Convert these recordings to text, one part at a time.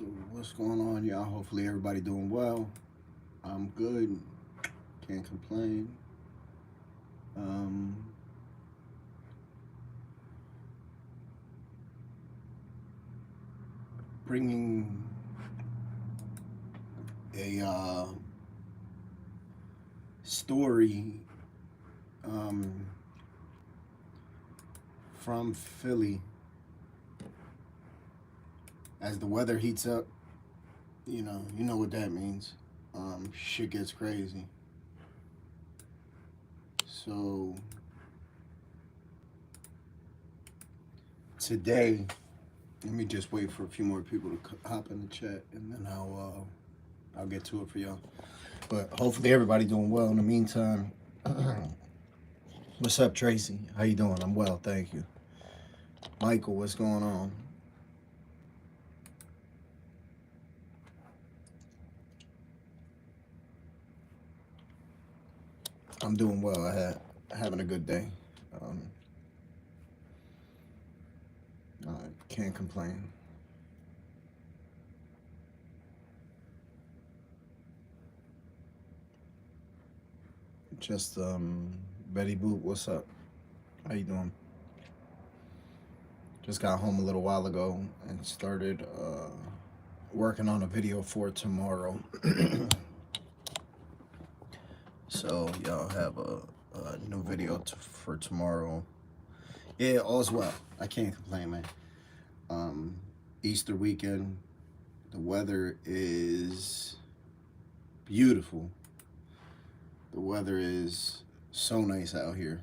So what's going on, y'all? Hopefully everybody doing well. I'm good. Can't complain. Um, Bringing a story um, from Philly. As the weather heats up, you know what that means. Shit gets crazy. So today, let me just wait for a few more people to hop in the chat, and then I'll get to it for y'all. But hopefully everybody doing well. In the meantime, what's up, Tracy? How you doing? I'm well, thank you. Michael, what's going on? I'm doing well. Having a good day. Um, can't complain. Just Betty Boot, what's up? How you doing? Just got home a little while ago and started working on a video for tomorrow. So y'all have a new video for tomorrow. Yeah, all's well. I can't complain, man. Easter weekend, the weather is beautiful. The weather is so nice out here.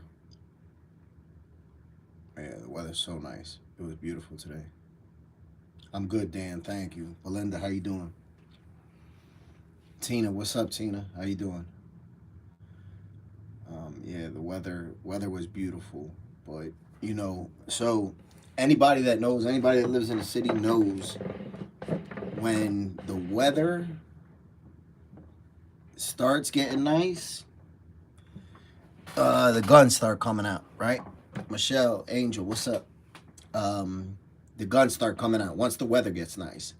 Yeah, the weather's so nice. It was beautiful today. I'm good, Dan. Thank you. Belinda, how you doing? Tina, what's up, Tina? How you doing? Yeah, the weather was beautiful, but so anybody that lives in the city knows when the weather starts getting nice, the guns start coming out, right? Michelle, Angel, what's up? The guns start coming out once the weather gets nice.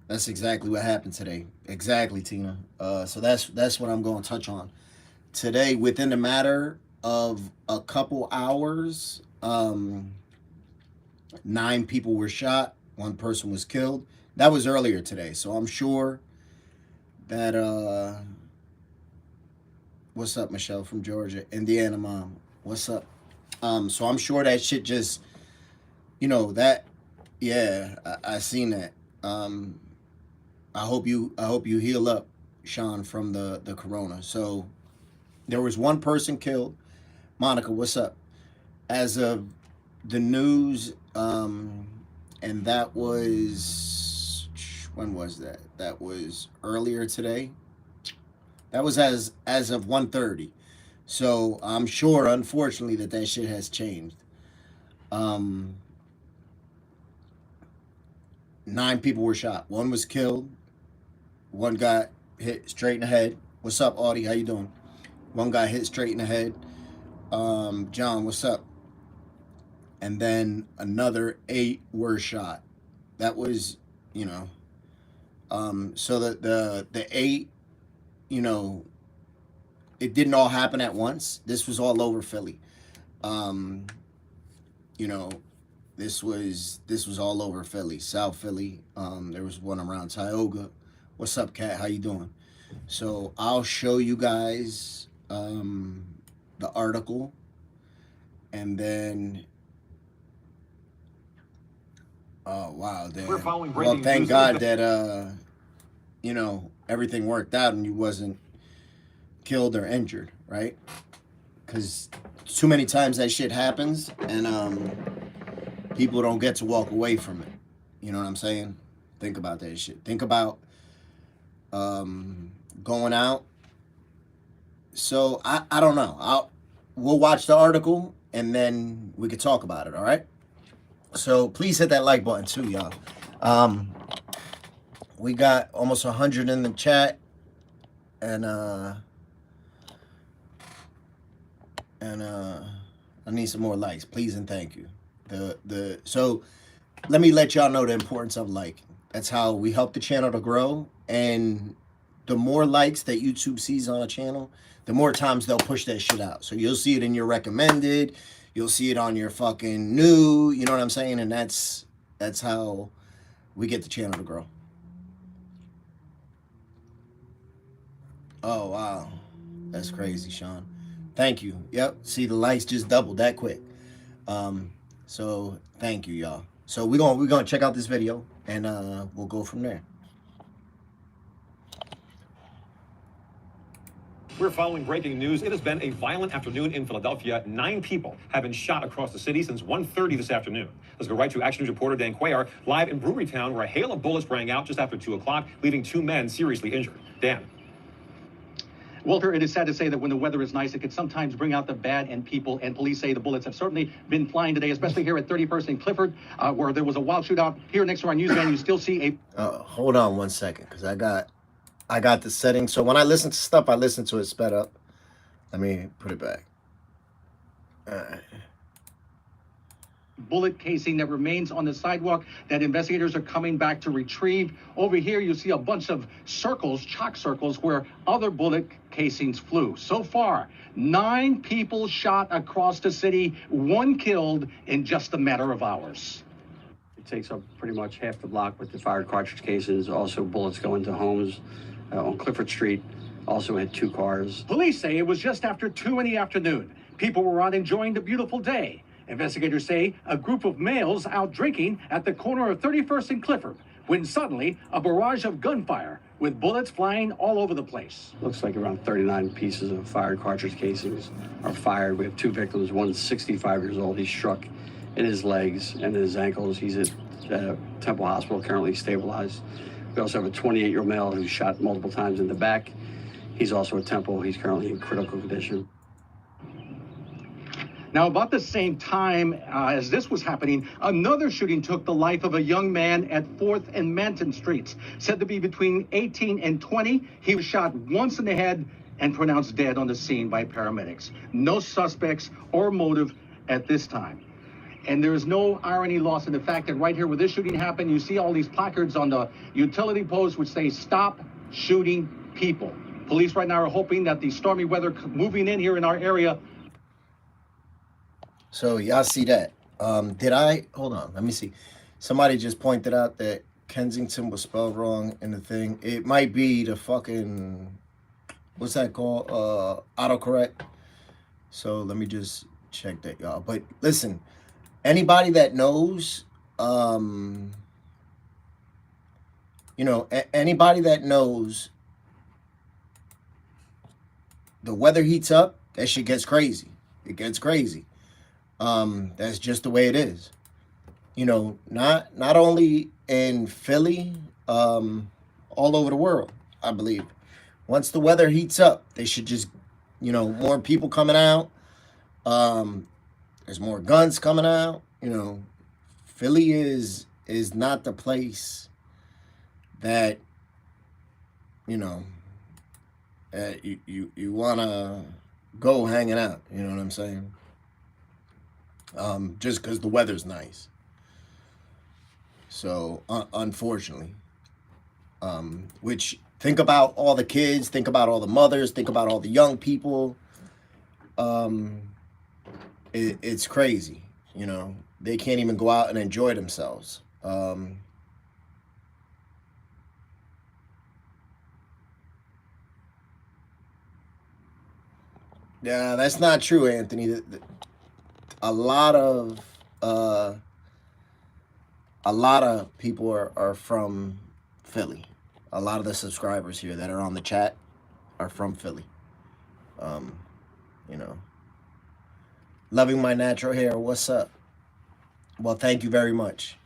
That's exactly what happened today. Exactly, Tina. So that's what I'm going to touch on today. Within the matter of a couple hours, 9 people were shot. 1 person was killed. That was earlier today. So I'm sure that what's up, Michelle from Georgia, Indiana mom. What's up? So I'm sure that shit just, that, yeah, I seen that. I hope you heal up, Sean, from the corona. So there was 1 person killed. Monica, what's up? As of the news, and that was, when was that? That was earlier today. That was as of 1:30. So I'm sure, unfortunately, that shit has changed. 9 people were shot. 1 was killed. 1 got hit straight in the head. What's up, Audie? How you doing? 1 got hit straight in the head. John, what's up? And then another 8 were shot. That was, so the 8, it didn't all happen at once. This was all over Philly. You know, this was all over Philly, South Philly. There was 1 around Tioga. What's up, Kat? How you doing? So I'll show you guys the article, and then oh wow, Dan. Well, thank God that everything worked out and you wasn't killed or injured, right? Because too many times that shit happens and people don't get to walk away from it. You know what I'm saying? Think about that shit. Think about going out. So I don't know. We'll watch the article and then we could talk about it. All right. So please hit that like button too, y'all. We got almost 100 in the chat, and I need some more likes, please and thank you. So let me let y'all know the importance of liking. That's how we help the channel to grow. And the more likes that YouTube sees on a channel, the more times they'll push that shit out. So you'll see it in your recommended, you'll see it on your fucking new, you know what I'm saying? And that's how we get the channel to grow. Oh, wow. That's crazy, Sean. Thank you. Yep. See, the likes just doubled that quick. So thank you, y'all. So we're gonna check out this video and we'll go from there. We're following breaking news. It has been a violent afternoon in Philadelphia. 9 people have been shot across the city since 1:30 this afternoon. Let's go right to Action News reporter Dan Cuellar, live in Brewerytown, where a hail of bullets rang out just after 2 o'clock, leaving 2 men seriously injured. Dan. Walter, it is sad to say that when the weather is nice, it can sometimes bring out the bad in people, and police say the bullets have certainly been flying today, especially here at 31st and Clifford, where there was a wild shootout. Here next to our news van, you still see a... Hold on one second, because I got the settings. So when I listen to stuff, I listen to it sped up. Let me put it back. All right. Bullet casing that remains on the sidewalk that investigators are coming back to retrieve. Over here, you see a bunch of circles, chalk circles, where other bullet casings flew. So far, 9 people shot across the city, 1 killed in just a matter of hours. It takes up pretty much half the block with the fired cartridge cases. Also, bullets go into homes on Clifford Street. Also had 2 cars. Police say it was just after 2 in the afternoon. People were out enjoying the beautiful day. Investigators say a group of males out drinking at the corner of 31st and Clifford, when suddenly a barrage of gunfire with bullets flying all over the place. Looks like around 39 pieces of fired cartridge casings are fired. We have 2 victims. One's 65 years old. He's struck in his legs and in his ankles. He's at Temple Hospital, currently stabilized. We also have a 28-year-old male who's shot multiple times in the back. He's also at Temple. He's currently in critical condition. Now, about the same time as this was happening, another shooting took the life of a young man at 4th and Manton Streets. Said to be between 18 and 20, he was shot once in the head and pronounced dead on the scene by paramedics. No suspects or motive at this time. And there is no irony lost in the fact that right here where this shooting happened, you see all these placards on the utility posts which say, "Stop shooting people." Police right now are hoping that the stormy weather moving in here in our area. So y'all see that? Hold on, let me see. Somebody just pointed out that Kensington was spelled wrong in the thing. It might be the fucking, what's that called? Autocorrect. So let me just check that, y'all. But listen, anybody that knows, you know, anybody that knows the weather heats up, that shit gets crazy. It gets crazy. That's just the way it is. You know, not only in Philly, all over the world, I believe. Once the weather heats up, they should just, you know, more people coming out. There's more guns coming out. You know, Philly is not the place that, you know, you want to go hanging out. You know what I'm saying? Just because the weather's nice. So, unfortunately, which, think about all the kids, think about all the mothers, think about all the young people. It's crazy, you know. They can't even go out and enjoy themselves. Yeah, that's not true, Anthony. A lot of people are from Philly. A lot of the subscribers here that are on the chat are from Philly. You know, loving my natural hair. What's up? Well, thank you very much.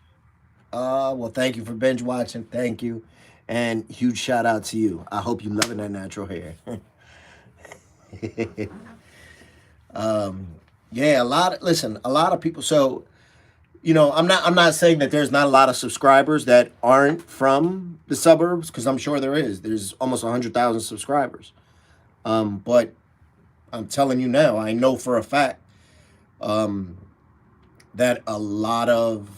Well, thank you for binge watching. Thank you, and huge shout out to you. I hope you loving that natural hair. Yeah, a lot of people. So, you know, I'm not saying that there's not a lot of subscribers that aren't from the suburbs, because I'm sure there is. There's almost 100,000 subscribers. But I'm telling you now, I know for a fact that a lot of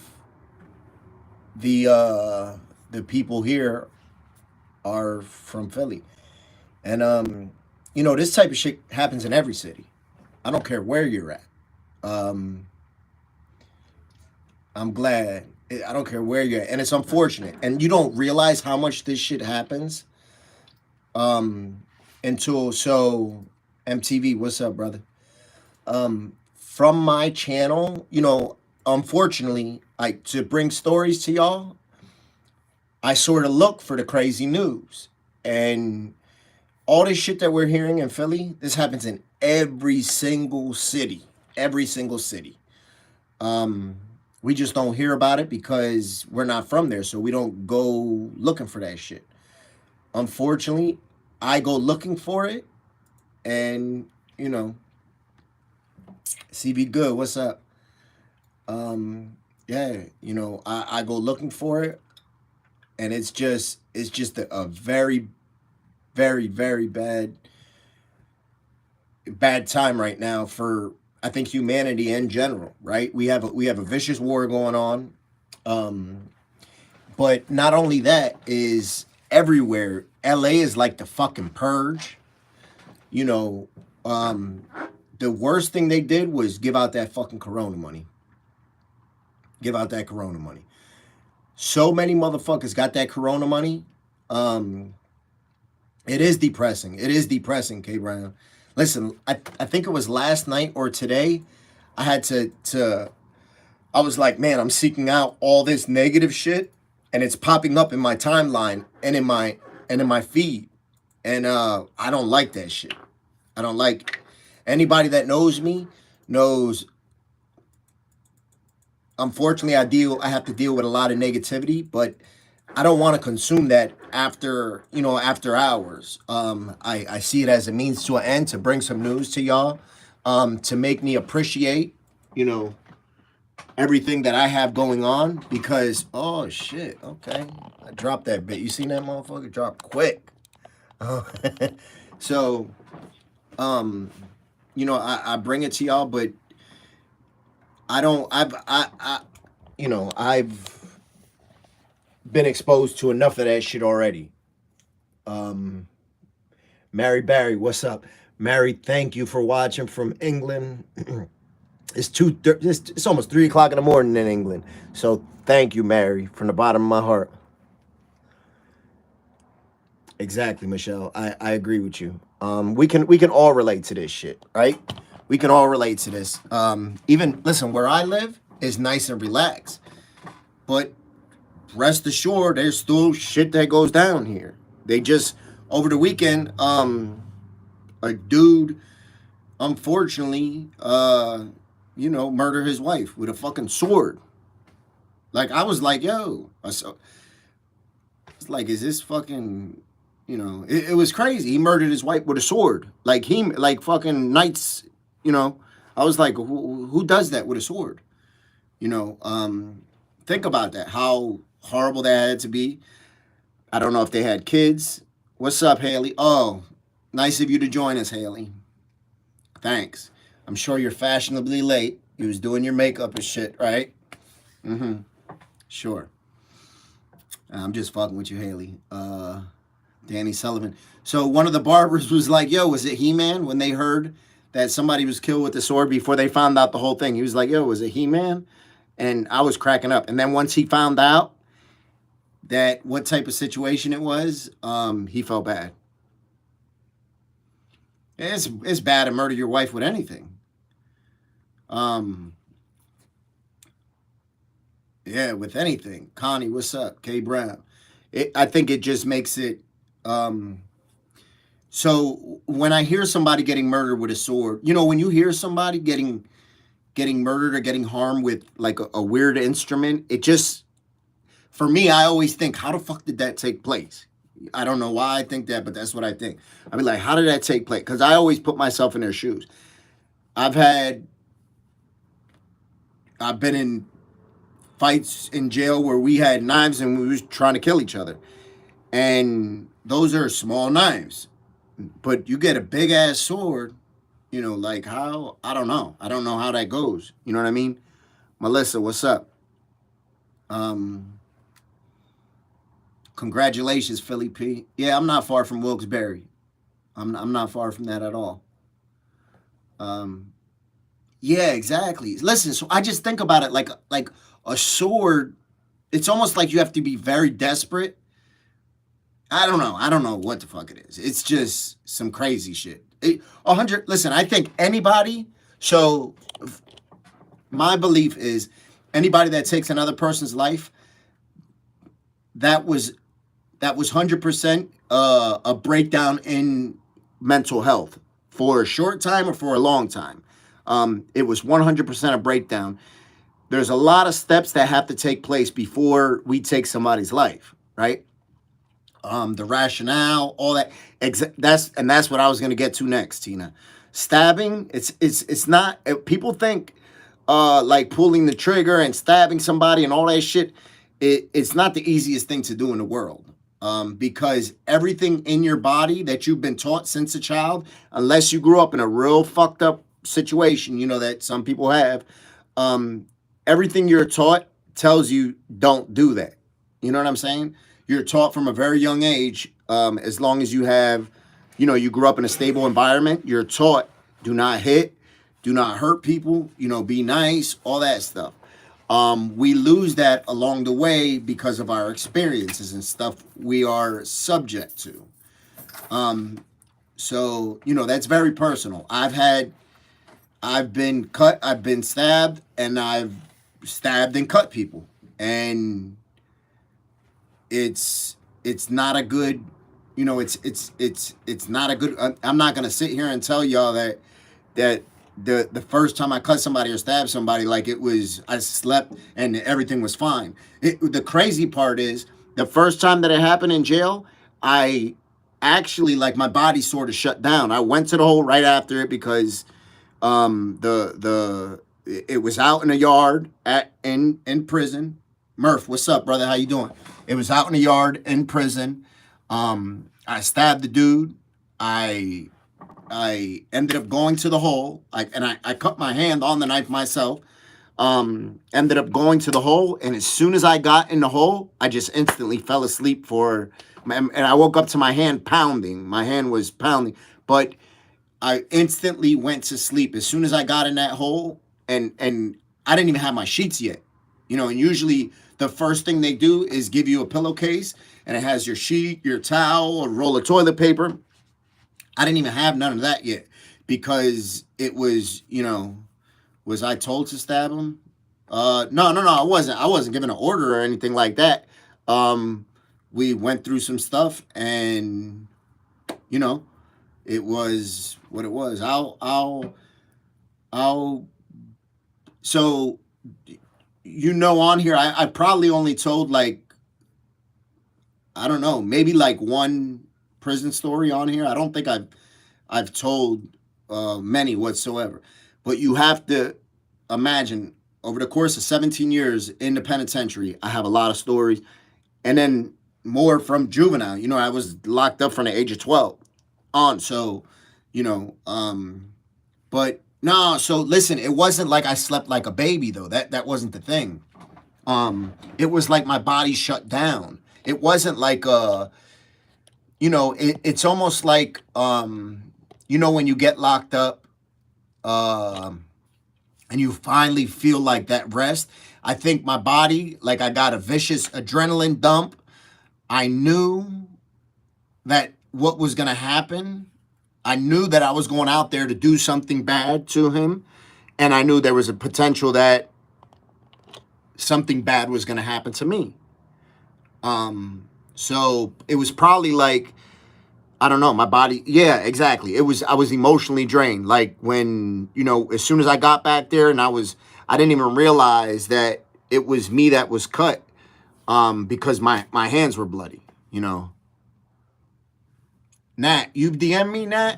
the the people here are from Philly. And this type of shit happens in every city. I don't care where you're at. Um, I'm glad. I don't care where you're at. And it's unfortunate. And you don't realize how much this shit happens until MTV, what's up, brother? From my channel, unfortunately, to bring stories to y'all, I sort of look for the crazy news. And all this shit that we're hearing in Philly, this happens in every single city. Every single city. We just don't hear about it because we're not from there, so we don't go looking for that shit. Unfortunately, I go looking for it, and CB Good, what's up? Yeah, I go looking for it, and it's just a very, very, very bad time right now for, I think, humanity in general, right? We have a vicious war going on. But not only that, is everywhere. LA is like the fucking purge. The worst thing they did was give out that fucking Corona money. Give out that Corona money. So many motherfuckers got that Corona money. It is depressing. It is depressing, K. Brown. Listen, I think it was last night or today, I had I was like, man, I'm seeking out all this negative shit, and it's popping up in my timeline and in my feed. And I don't like that shit. I don't like it. Anybody that knows me knows, unfortunately, I have to deal with a lot of negativity, but I don't want to consume that after hours. I see it as a means to an end, to bring some news to y'all, to make me appreciate, everything that I have going on, because, oh shit, okay, I dropped that bit. You seen that motherfucker drop quick? So, I bring it to y'all, but I've been exposed to enough of that shit already. Mary Barry, what's up? Mary, thank you for watching from England. It's almost 3 o'clock in the morning in England. So thank you, Mary, from the bottom of my heart. Exactly, Michelle. I agree with you. We can all relate to this shit, right? We can all relate to this. Even, listen, where I live is nice and relaxed. But rest assured, there's still shit that goes down here. They just, over the weekend, a dude, unfortunately, murdered his wife with a fucking sword. Like, I was like, yo. It's like, is this fucking, it was crazy. He murdered his wife with a sword. Like fucking knights, I was like, who does that with a sword? Think about that. How horrible that had to be. I don't know if they had kids. What's up, Haley? Oh, nice of you to join us, Haley. Thanks. I'm sure you're fashionably late. You was doing your makeup and shit, right? Mm-hmm. Sure. I'm just fucking with you, Haley. Danny Sullivan. So one of the barbers was like, yo, was it He-Man? When they heard that somebody was killed with the sword before they found out the whole thing. He was like, yo, was it He-Man? And I was cracking up. And then once he found out that what type of situation it was, he felt bad. It's bad to murder your wife with anything. Yeah, with anything. Connie, what's up? K Brown. I think it just makes it. So when I hear somebody getting murdered with a sword, when you hear somebody getting murdered or getting harmed with like a weird instrument, it just, for me, I always think, how the fuck did that take place? I don't know why I think that, but that's what I think. I mean, like, how did that take place? Because I always put myself in their shoes. I've been in fights in jail where we had knives and we was trying to kill each other. And those are small knives. But you get a big ass sword, like how, I don't know. I don't know how that goes. You know what I mean? Melissa, what's up? Congratulations, Philly P. Yeah, I'm not far from Wilkes-Barre. I'm not far from that at all. Um, yeah, exactly. Listen, so I just think about it like a sword. It's almost like you have to be very desperate. I don't know. I don't know what the fuck it is. It's just some crazy shit. 100. Listen, I think anybody. So my belief is anybody that takes another person's life, that was 100% a breakdown in mental health for a short time or for a long time. It was 100% a breakdown. There's a lot of steps that have to take place before we take somebody's life, right? The rationale, all that. That's what I was gonna get to next, Tina. Stabbing. It's not. People think like pulling the trigger and stabbing somebody and all that shit. It's not the easiest thing to do in the world. Because everything in your body that you've been taught since a child, unless you grew up in a real fucked up situation, you know, that some people have, everything you're taught tells you don't do that. You know what I'm saying? You're taught from a very young age, as long as you have, you know, you grew up in a stable environment, you're taught do not hit, do not hurt people, you know, be nice, all that stuff. We lose that along the way because of our experiences and stuff we are subject to. So, you know, that's very personal. I've been cut, I've been stabbed, and I've stabbed and cut people. And it's not a good, you know, it's not a good, I'm not going to sit here and tell y'all that the first time I cut somebody or stabbed somebody, like it was, I slept and everything was fine. The crazy part is the first time that it happened in jail, I actually, like, my body sort of shut down. I went to the hole right after it because it was out in the yard in prison. Murph, what's up, brother? How you doing? It was out in the yard in prison. I stabbed the dude. I ended up going to the hole. I cut my hand on the knife myself. Ended up going to the hole, and as soon as I got in the hole, I just instantly fell asleep and I woke up to my hand pounding. My hand was pounding, but I instantly went to sleep as soon as I got in that hole, and I didn't even have my sheets yet. You know, and usually the first thing they do is give you a pillowcase, and it has your sheet, your towel, a roll of toilet paper. I didn't even have none of that yet because it was, you know, was I told to stab him? No, I wasn't. I wasn't given an order or anything like that. We went through some stuff, and, you know, it was what it was. So, you know, on here, I probably only told, like, I don't know, maybe like one prison story on here. I don't think I've told many whatsoever. But you have to imagine, over the course of 17 years in the penitentiary, I have a lot of stories. And then more from juvenile. You know, I was locked up from the age of 12 on. So, you know, but no, so listen, it wasn't like I slept like a baby, though. That wasn't the thing. It was like my body shut down. It wasn't like you know, it's almost like, you know, when you get locked up, and you finally feel like that rest. I think my body, like, I got a vicious adrenaline dump. I knew that what was going to happen. I knew that I was going out there to do something bad to him. And I knew there was a potential that something bad was going to happen to me. So it was probably like, I don't know, my body. Yeah, exactly. I was emotionally drained. Like, when, you know, as soon as I got back there, and I didn't even realize that it was me that was cut, because my hands were bloody, you know. Nat, you DM me, Nat?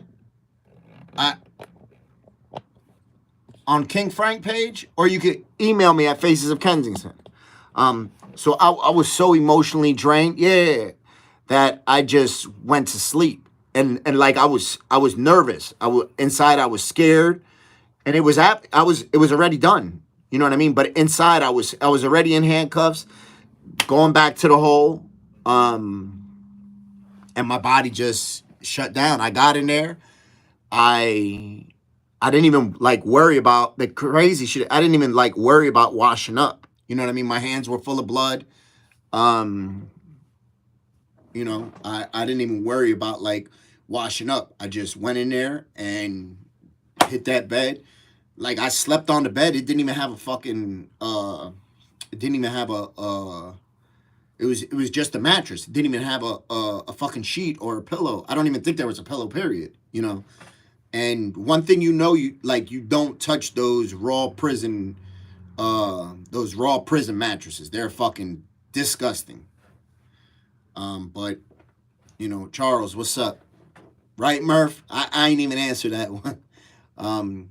On King Frank page, or you could email me at Faces of Kensington. So I was so emotionally drained, that I just went to sleep, and like I was nervous. Inside I was scared, and it was already done. You know what I mean? But inside I was already in handcuffs, going back to the hole, And my body just shut down. I got in there. I didn't even like worry about the crazy shit. I didn't even like worry about washing up. You know what I mean? My hands were full of blood. Um, I didn't even worry about like washing up. I just went in there and hit that bed. Like I slept on the bed. It didn't even have a fucking it didn't even have it was just a mattress. It didn't even have a fucking sheet or a pillow. I don't even think there was a pillow, period, And one thing you don't touch those raw prison mattresses. They're fucking disgusting. But Charles, what's up? Right, Murph? I ain't even answer that one.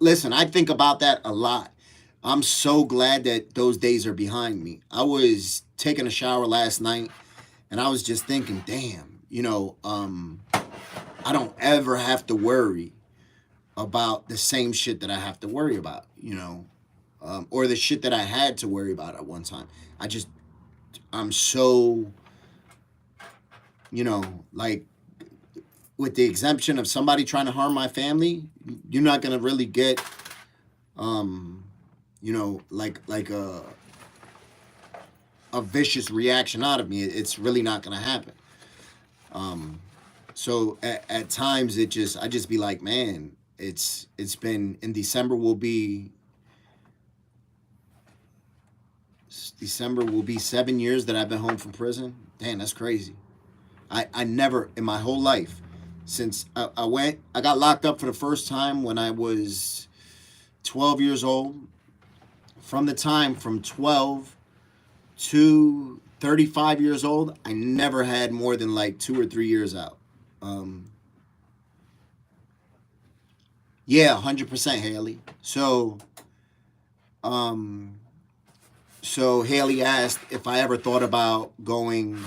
Listen, I think about that a lot. I'm so glad that those days are behind me. I was taking a shower last night and I was just thinking, damn, I don't ever have to worry about the same shit that I have to worry about, or the shit that I had to worry about at one time. I'm so, like, with the exemption of somebody trying to harm my family, you're not going to really get, like a vicious reaction out of me. It's really not going to happen. So at times I just be like, man, it's been, in December will be 7 years that I've been home from prison. Damn, that's crazy. I never in my whole life, since I got locked up for the first time when I was 12 years old. From 12 to 35 years old, I never had more than like 2 or 3 years out. Yeah, 100%, Haley. So Haley asked if I ever thought about going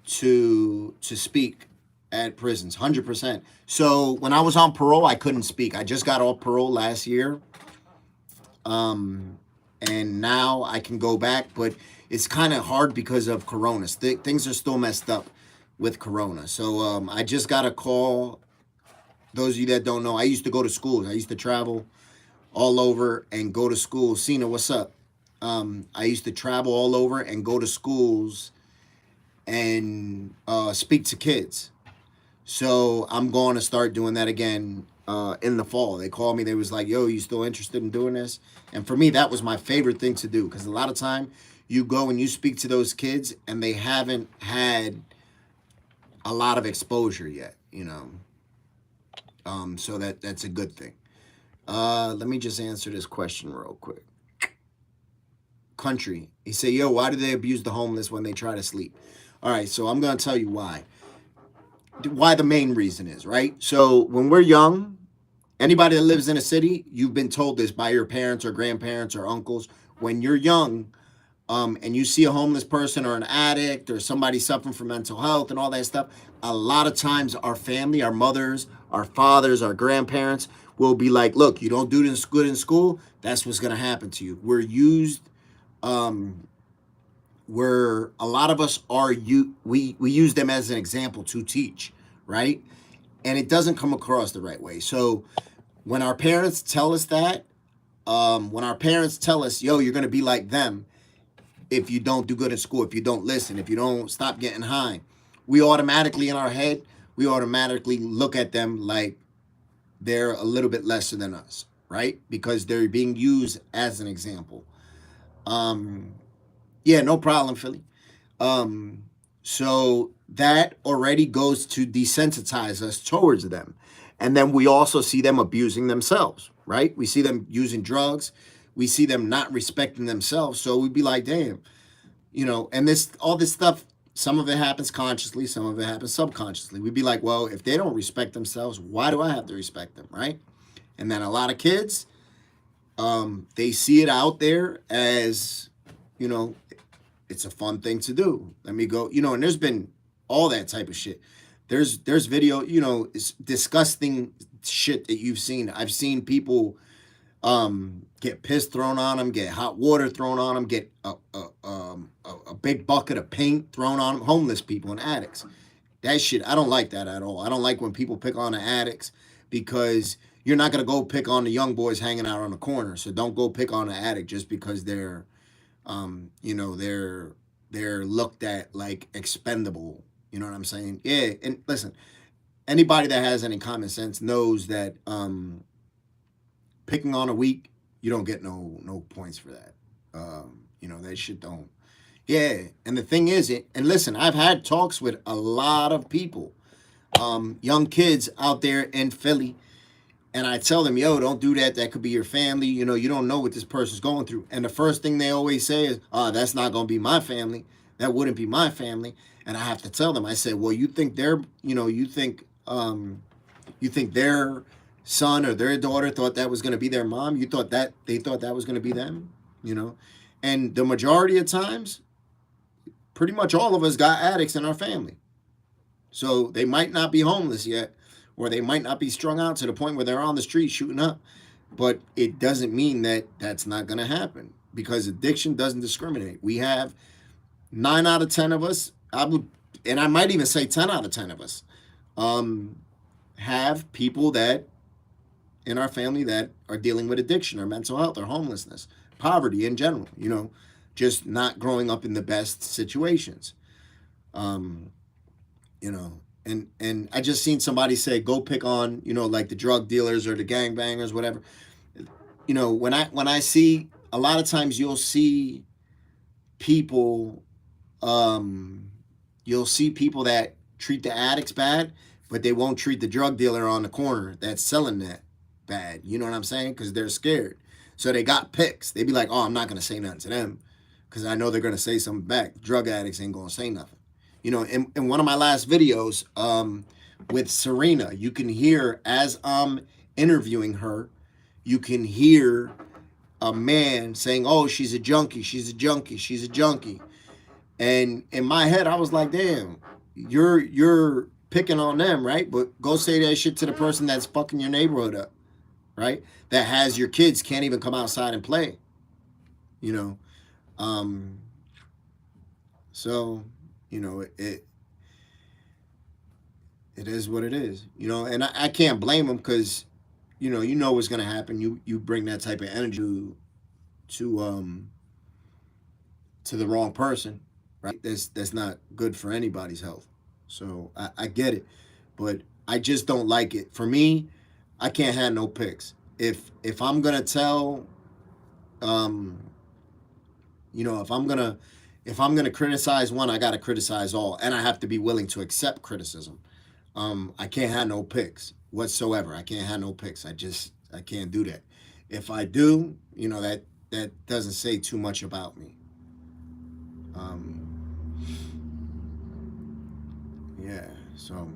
to speak at prisons. 100%. So when I was on parole, I couldn't speak. I just got off parole last year. And now I can go back, but it's kind of hard because of Corona. Things are still messed up with Corona. So I just got a call. Those of you that don't know, I used to go to schools. I used to travel all over and go to school. Cena, what's up? I used to travel all over and go to schools and speak to kids. So I'm going to start doing that again in the fall. They called me. They was like, yo, you still interested in doing this? And for me, that was my favorite thing to do, because a lot of time you go and you speak to those kids and they haven't had a lot of exposure yet, so that's a good thing. Let me just answer this question real quick. Country, he said, yo, why do they abuse the homeless when they try to sleep? All right, so I'm going to tell you why the main reason is, right? So when we're young, anybody that lives in a city, you've been told this by your parents or grandparents or uncles. When you're young, and you see a homeless person or an addict or somebody suffering from mental health and all that stuff, a lot of times our family, our mothers, our fathers, our grandparents will be like, look, you don't do this good in school, that's what's going to happen to you. We're used, where a lot of us are, we use them as an example to teach, right? And it doesn't come across the right way. So when our parents tell us that, when our parents tell us, yo, you're going to be like them if you don't do good in school, if you don't listen, if you don't stop getting high, we automatically, in our head, we automatically look at them like they're a little bit lesser than us, right? Because they're being used as an example. Yeah, no problem, Philly. So that already goes to desensitize us towards them. And then we also see them abusing themselves, right? We see them using drugs. We see them not respecting themselves. So we'd be like, damn, and all this stuff, some of it happens consciously, some of it happens subconsciously. We'd be like, well, if they don't respect themselves, why do I have to respect them, right? And then a lot of kids, they see it out there as, it's a fun thing to do. Let me go, and there's been all that type of shit. There's video, it's disgusting shit that you've seen. I've seen people get piss thrown on them, get hot water thrown on them, get a big bucket of paint thrown on them. Homeless people and addicts. That shit, I don't like that at all. I don't like when people pick on the addicts, because you're not gonna go pick on the young boys hanging out on the corner. So don't go pick on the addict just because they're, they're looked at like expendable. You know what I'm saying? Yeah. And listen, anybody that has any common sense knows that picking on a weak, you don't get no points for that. That shit don't. Yeah, and the thing is, and listen, I've had talks with a lot of people, young kids out there in Philly, and I tell them, yo, don't do that. That could be your family. You don't know what this person's going through. And the first thing they always say is, that's not going to be my family. That wouldn't be my family. And I have to tell them, I said, well, you think you think their son or their daughter thought that was going to be their mom? You thought that they thought that was going to be them? And the majority of times, pretty much all of us got addicts in our family. So they might not be homeless yet, or they might not be strung out to the point where they're on the street shooting up, but it doesn't mean that that's not going to happen, because addiction doesn't discriminate. We have 9 out of 10 of us, and I might even say 10 out of 10 of us, have people that in our family that are dealing with addiction or mental health or homelessness, poverty in general, just not growing up in the best situations. And I just seen somebody say, go pick on, like the drug dealers or the gangbangers, whatever. When I see, a lot of times you'll see people that treat the addicts bad, but they won't treat the drug dealer on the corner that's selling that bad. You know what I'm saying? Because they're scared. So they got picks. They be like, oh, I'm not going to say nothing to them because I know they're going to say something back. Drug addicts ain't going to say nothing. In one of my last videos with Serena, you can hear, as I'm interviewing her, you can hear a man saying, oh, she's a junkie, she's a junkie, she's a junkie. And in my head, I was like, damn, you're picking on them, right? But go say that shit to the person that's fucking your neighborhood up, right? That has your kids can't even come outside and play, So, it is what it is, and I can't blame them, because, you know what's going to happen. You bring that type of energy to the wrong person, right? That's not good for anybody's health. So I get it, but I just don't like it. For me, I can't have no picks. If I'm gonna tell, if I'm gonna criticize one, I gotta criticize all, and I have to be willing to accept criticism. I can't have no picks whatsoever. I can't have no picks. I can't do that. If I do, that doesn't say too much about me. Yeah, so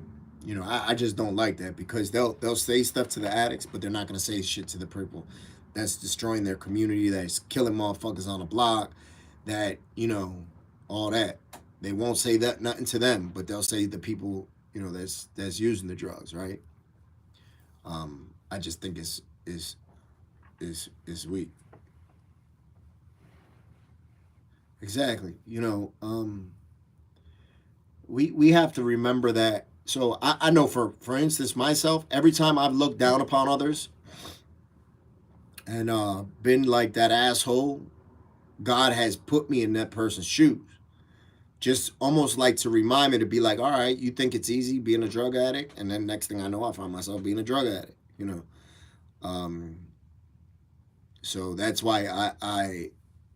I just don't like that, because they'll say stuff to the addicts, but they're not gonna say shit to the people that's destroying their community, that's killing motherfuckers on the block, that all that. They won't say that nothing to them, but they'll say the people that's using the drugs, right? I just think is weak. Exactly. We have to remember that. So I know, for instance, myself, every time I've looked down upon others and been like that asshole, God has put me in that person's shoes. Just almost like to remind me to be like, all right, you think it's easy being a drug addict? And then next thing I know, I find myself being a drug addict, So that's why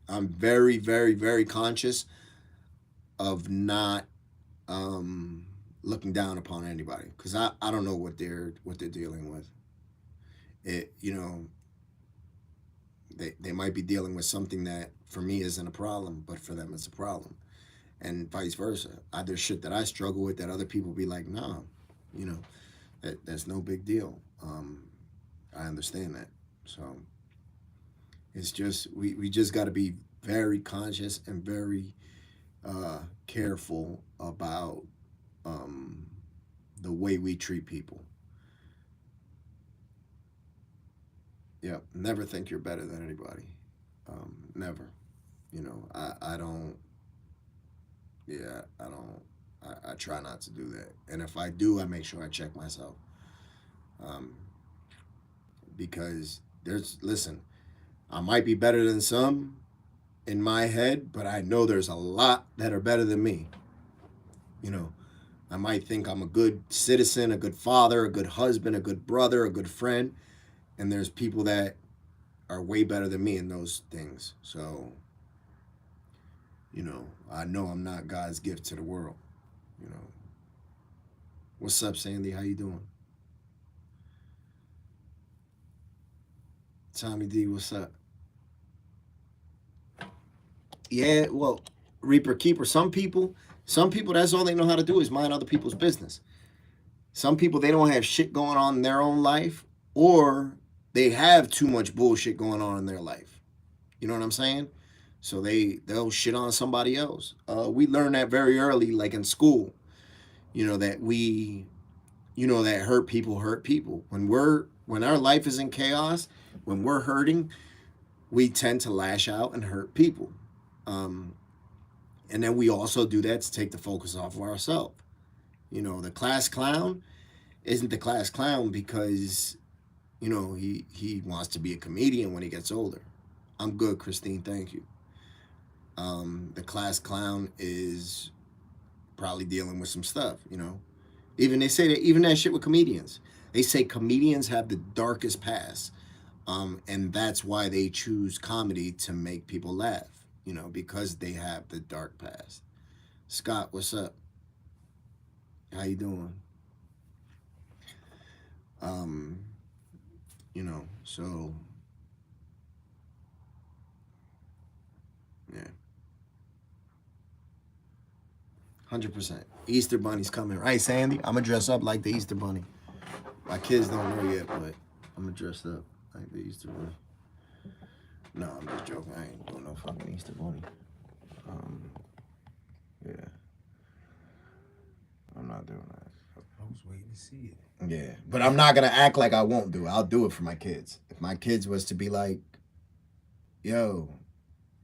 I'm very, very, very conscious of not looking down upon anybody, because I don't know what they're dealing with. They might be dealing with something that for me isn't a problem, but for them it's a problem, and vice versa. There's shit that I struggle with that other people be like, no, that's no big deal. I understand that. So it's just we just got to be very conscious and very careful about the way we treat people. Yeah, never think you're better than anybody. Never. I don't. Yeah, I don't. I try not to do that, and if I do, I make sure I check myself. Um, because listen, I might be better than some in my head, but I know there's a lot that are better than me. You know, I might think I'm a good citizen, a good father, a good husband, a good brother, a good friend, and there's people that are way better than me in those things. So, I know I'm not God's gift to the world. You know, what's up, Sandy? How you doing? Tommy D, what's up? Yeah, well, Reaper Keeper. Some people, that's all they know how to do is mind other people's business. Some people, they don't have shit going on in their own life, or they have too much bullshit going on in their life. You know what I'm saying? So they'll shit on somebody else. We learned that very early, like in school. That that hurt people. When our life is in chaos, when we're hurting, we tend to lash out and hurt people. Um, and then we also do that to take the focus off of ourselves. The class clown isn't the class clown because he wants to be a comedian when he gets older. I'm good, Christine. Thank you. The class clown is probably dealing with some stuff. Even they say that even that shit with comedians. They say comedians have the darkest past, and that's why they choose comedy to make people laugh. Because they have the dark past. Scott, what's up? How you doing? Um, so yeah, 100%. Easter Bunny's coming, right, Sandy? I'm gonna dress up like the Easter Bunny. My kids don't know yet, but I'm gonna dress up like the Easter Bunny. No, I'm just joking. I ain't doing no fucking Easter Bunny. Yeah, I'm not doing that. I was waiting to see it. Yeah, but I'm not gonna act like I won't do it. I'll do it for my kids. If my kids was to be like, yo,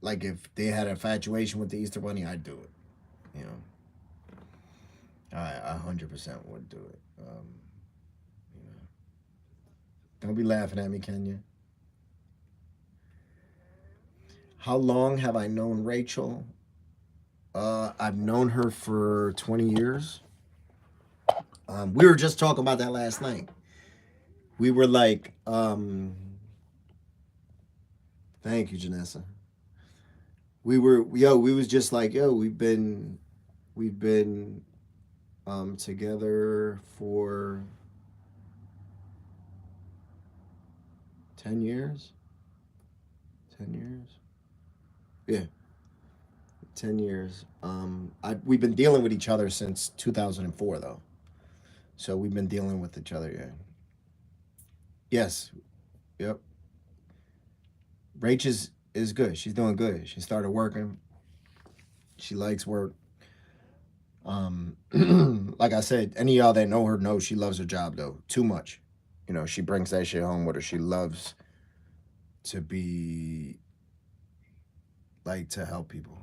like if they had an infatuation with the Easter Bunny, I'd do it. I 100% would do it. Don't be laughing at me, Kenya. How long have I known Rachel? I've known her for 20 years. We were just talking about that last night. We were like, thank you, Janessa. We was just like, we've been together for 10 years. 10 years? Yeah. 10 years. We've been dealing with each other since 2004, though. So we've been dealing with each other, yeah. Yes. Yep. Rach is good. She's doing good. She started working. She likes work. Like I said, any of y'all that know her know she loves her job, though. Too much. She brings that shit home with her. She loves to be, like, to help people.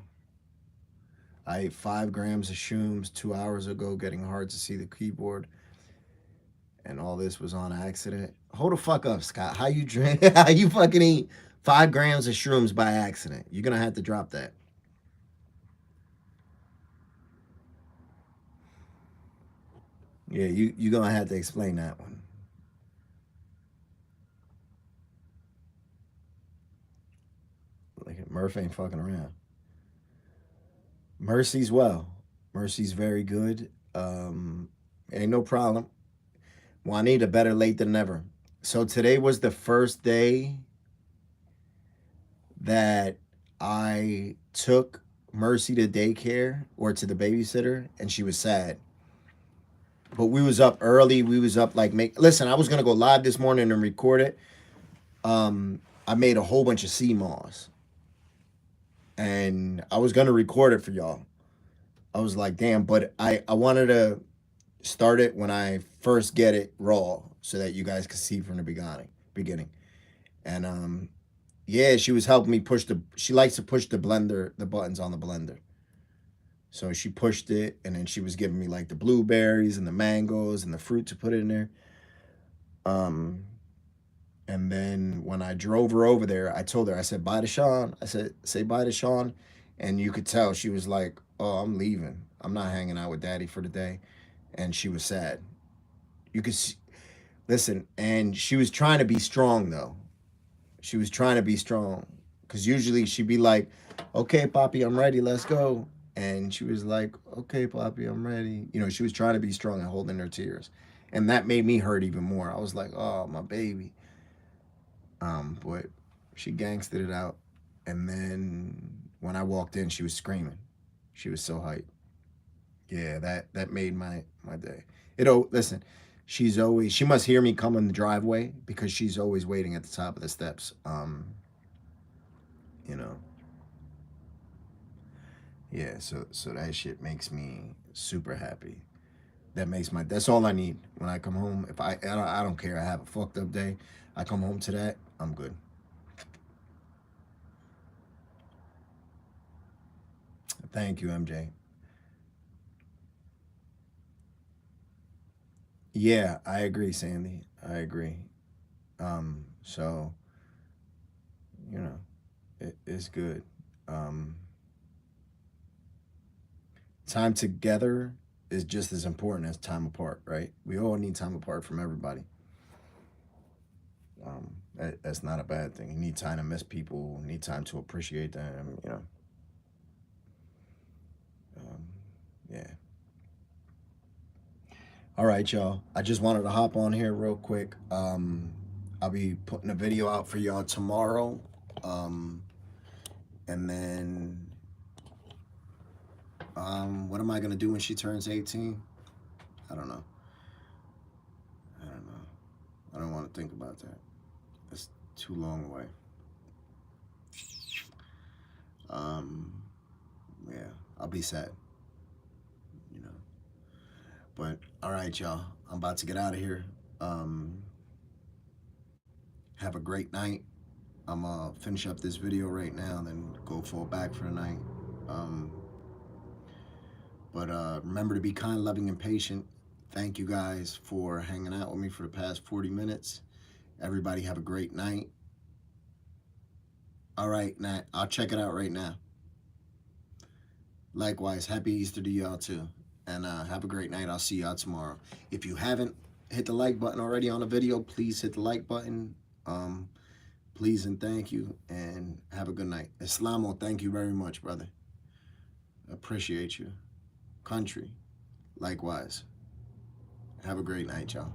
I ate 5 grams of shrooms 2 hours ago, getting hard to see the keyboard. And all this was on accident. Hold the fuck up, Scott. How you drink? How you fucking eat 5 grams of shrooms by accident? You're gonna have to drop that. Yeah, you're gonna have to explain that one. Like Murph ain't fucking around. Mercy's well. Mercy's very good. Ain't no problem. Juanita, better late than never. So today was the first day that I took Mercy to daycare or to the babysitter, and she was sad. But we was up early. We was up like listen, I was gonna go live this morning and record it. I made a whole bunch of CMOS. And I was gonna record it for y'all. I was like, damn, but I wanted to start it when I first get it raw so that you guys could see from the beginning. And yeah, she was helping me push she likes to push the buttons on the blender. So she pushed it, and then she was giving me like the blueberries and the mangoes and the fruit to put in there. And then when I drove her over there, I told her, I said, bye to Sean. I said, say bye to Sean. And you could tell she was like, oh, I'm leaving. I'm not hanging out with daddy for the day. And she was sad. You could see, listen, and she was trying to be strong though. She was trying to be strong. Because usually she'd be like, okay, Poppy, I'm ready. Let's go. And she was like, okay, Poppy, I'm ready. You know, she was trying to be strong and holding her tears. And that made me hurt even more. I was like, oh, my baby. But she gangstered it out. And then when I walked in, she was screaming. She was so hyped. Yeah, that made my day. Listen, she must hear me come in the driveway because she's always waiting at the top of the steps. You know. Yeah, so that shit makes me super happy. That's all I need when I come home. If I don't care. I have a fucked up day. I come home to that, I'm good. Thank you, MJ. Yeah, I agree, Sandy. I agree. So, you know, it's good. Um, Time together is just as important as time apart, right? We all need time apart from everybody. That's not a bad thing. You need time to miss people, need time to appreciate them, you know. Yeah. All right, y'all. I just wanted to hop on here real quick. I'll be putting a video out for y'all tomorrow. And then what am I gonna do when she turns 18? I don't know. I don't want to think about that. It's too long away. Yeah, I'll be sad. You know. But all right, y'all. I'm about to get out of here. Have a great night. I'm gonna finish up this video right now, then go fall back for the night. But remember to be kind, loving, and patient. Thank you guys for hanging out with me for the past 40 minutes. Everybody have a great night. All right, Nat, I'll check it out right now. Likewise, happy Easter to y'all too. And have a great night. I'll see y'all tomorrow. If you haven't hit the like button already on the video, please hit the like button. Please and thank you. And have a good night. Islamo, thank you very much, brother. Appreciate you. Country, likewise. Have a great night, y'all.